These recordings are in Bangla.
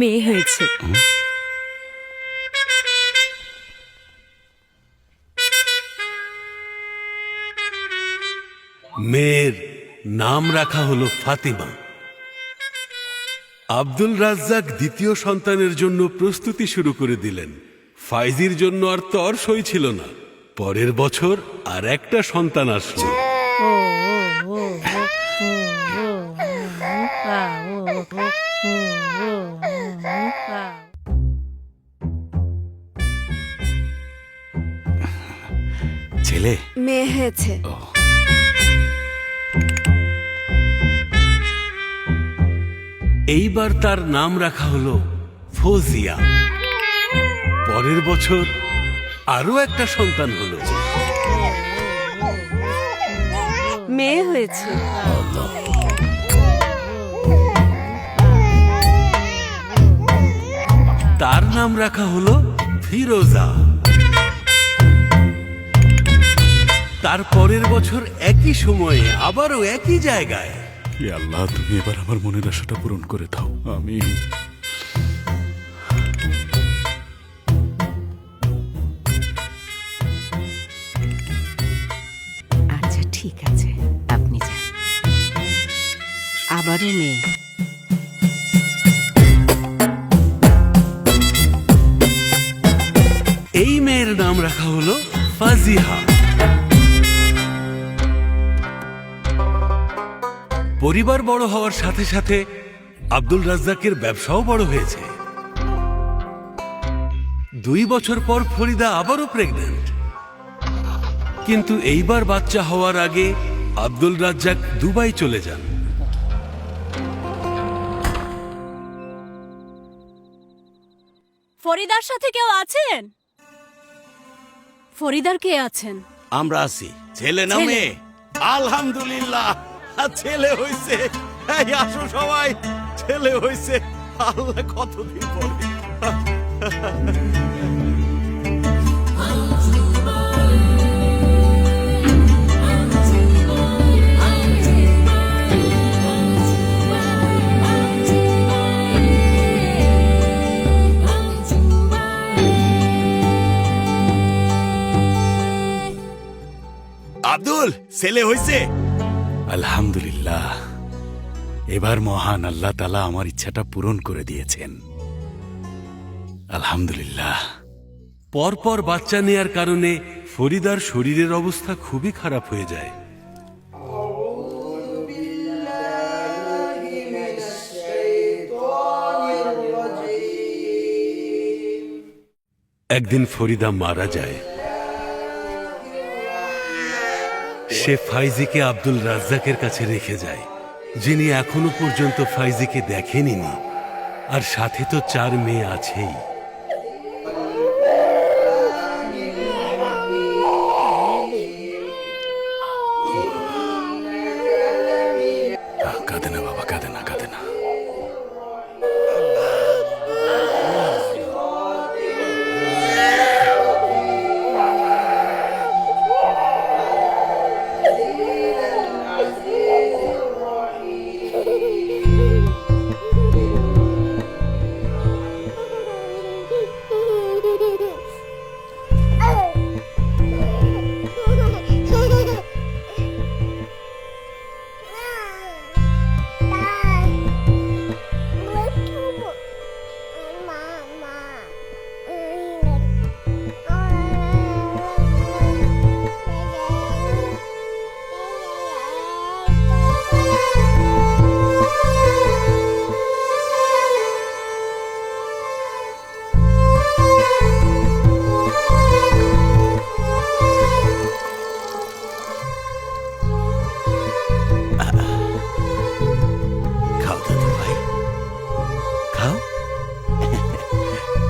মেয়ে হয়েছে। মেয়ের নাম রাখা হলো ফাতিমা। আব্দুল রাজ্জাক দ্বিতীয় সন্তানের জন্য প্রস্তুতি শুরু করে দিলেন। ফাইজির জন্য আর তর সই ছিল না। পরের বছর আর একটা সন্তান আসলো। ছেলে মেয়ে হয়েছে। এইবার তার নাম রাখা হলো ফৌজিয়া। পরের বছর আরো একটা সন্তান হলো। মেয়ে হয়েছে। তার নাম রাখা হলো ফিরোজা। তার পরের বছর একই সময়ে আবারও একই জায়গায়। হে আল্লাহ, তুমি এবার আমার মনের আশাটা পূরণ করে দাও। আমি আচ্ছা ঠিক আছে, আপনি যান। আবারও মেয়ে। এই মেয়ের নাম রাখা হলো ফাজিহা। পরিবার বড় হওয়ার সাথে সাথে আব্দুল রাজ্জাকের ব্যবসাও বড় হয়েছে। 2 বছর পর ফরিদা আবারও প্রেগন্যান্ট। কিন্তু এইবার বাচ্চা হওয়ার আগে আব্দুল রাজ্জাক দুবাই চলে যান। ফরিদার সাথে কেউ আছেন? ফরিদার কে আছেন? আমরা আছি। ছেলে না ছেলে। মেয়ে? আলহামদুলিল্লাহ, ছেলে হইছে। এই আসো সবাই, ছেলে হইছে। আল্লাহ কতদিন পরে। আব্দুল, ছেলে হইছে? আলহামদুলিল্লাহ, এবার মহান আল্লাহ তাআলা আমার ইচ্ছাটা পূরণ করে দিয়েছেন। আলহামদুলিল্লাহ। পরপর বাচ্চা নেয়ার কারণে ফরিদার শরীরের অবস্থা খুবই খারাপ হয়ে যায়। একদিন ফরিদা মারা যায়। সে ফাইজিকে আব্দুল রাজ্জাকের কাছে রেখে যায়, যিনি এখনো পর্যন্ত ফাইজিকে দেখেনি। আর সাথে তো 4 মেয়ে আছেই। কাঁদে না বাবা, কাঁদে না, কাঁদে না। খাও দাদু ভাই, খাও।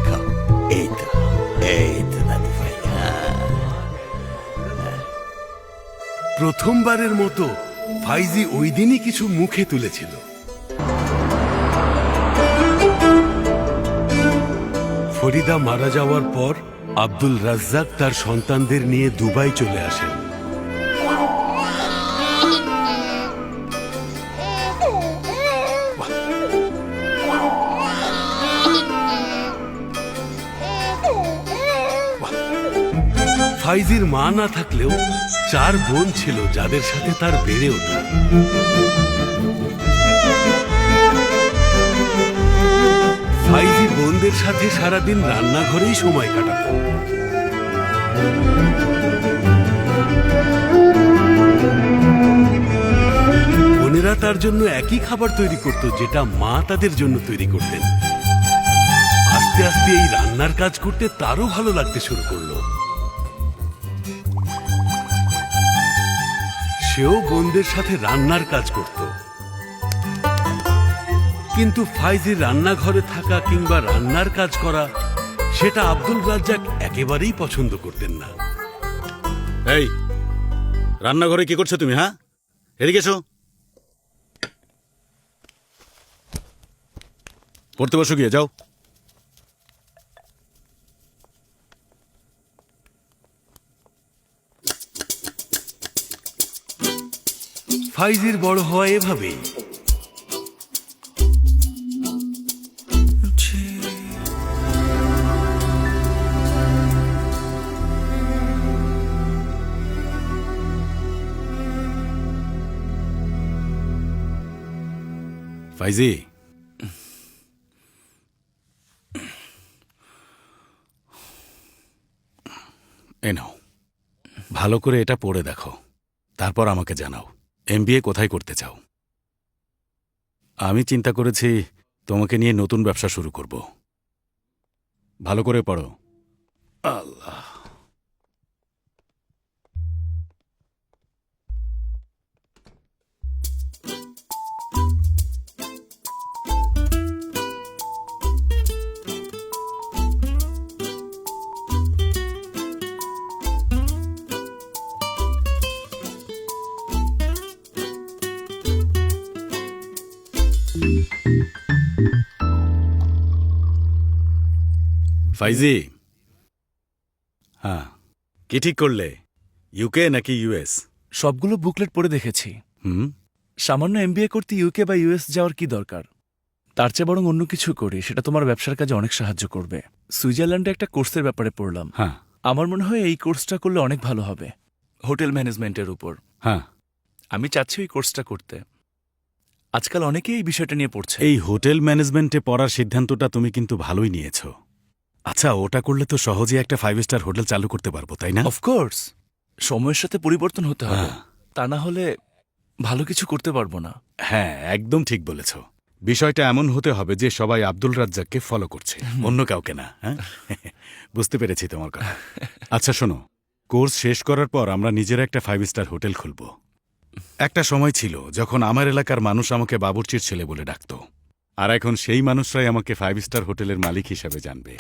খাও। এই তো, এই তো দাদু ভাই। প্রথমবারের মতো ফাইজি ওই দিনই কিছু মুখে তুলেছিল। ফরিদা মারা যাওয়ার পর আব্দুল রাজ্জাক তার সন্তানদের নিয়ে দুবাই চলে আসেন। ফাইজির মা না থাকলেও 4 বোন ছিল যাদের সাথে তার বেড়ে ওঠা। ফাইজি বোনদের সাথে সারাদিন রান্নাঘরেই সময় কাটাত। বোনেরা তার জন্য একই খাবার তৈরি করত যেটা মা তাদের জন্য তৈরি করতেন। আস্তে আস্তে এই রান্নার কাজ করতে তারও ভালো লাগতে শুরু করলো। সেও বোনদের সাথে রান্নার কাজ করত। কিন্তু ফাইজির রান্নাঘরে থাকা কিংবা রান্নার কাজ করা সেটা আব্দুল রাজ্জাক একেবারেই পছন্দ করতেন না। এই রান্নাঘরে কি করছো তুমি? হ্যাঁ, এদিকে এসো। পড়তে বসো, গিয়ে যাও। ফাইজির বড় হওয়া এভাবেই। ফাইজি, এ নাও, ভালো করে এটা পড়ে দেখো, তারপর আমাকে জানাও এমবিএ কোথায় করতে চাও। আমি চিন্তা করেছি তোমাকে নিয়ে নতুন ব্যবসা শুরু করব। ভালো করে পড়ো। আল্লাহ। ফাইজি, হ্যাঁ, কি ঠিক করলে, ইউকে নাকি ইউএস? সবগুলো বুকলেট পড়ে দেখেছি। হুম, সামান্য এমবিএ করতে ইউকে বা ইউএস যাওয়ার কি দরকার? তার চেয়ে বরং অন্য কিছু করি, সেটা তোমার ব্যবসার কাজে অনেক সাহায্য করবে। সুইজারল্যান্ডে একটা কোর্সের ব্যাপারে পড়লাম। হ্যাঁ আমার মনে হয় এই কোর্সটা করলে অনেক ভালো হবে, হোটেল ম্যানেজমেন্টের উপর। হ্যাঁ, আমি চাচ্ছি ওই কোর্সটা করতে। আজকাল অনেকেই এই বিষয়টা নিয়ে পড়ছে। এই হোটেল ম্যানেজমেন্টে পড়ার সিদ্ধান্তটা তুমি কিন্তু ভালোই নিয়েছ। আচ্ছা, ওটা করলে তো সহজে একটা 5 স্টার হোটেল চালু করতে পারবো, তাই না? অফকোর্স, সময়ের সাথে পরিবর্তন হতে হবে, হ্যাঁ। তা না হলে ভালো কিছু করতে পারবো না। হ্যাঁ, একদম ঠিক বলেছ। বিষয়টা এমন হতে হবে যে সবাই আব্দুল রাজ্জাককে ফলো করছে, অন্য কাউকে না। হ্যাঁ, বুঝতে পেরেছি তোমার কথা। আচ্ছা শোনো, কোর্স শেষ করার পর আমরা নিজের একটা 5 স্টার হোটেল খুলব। একটা সময় ছিল যখন আমার এলাকার মানুষ আমাকে বাবুর্চির ছেলে বলে ডাকত, আর এখন সেই মানুষরাই আমাকে 5 স্টার হোটেলের মালিক হিসাবে জানবে।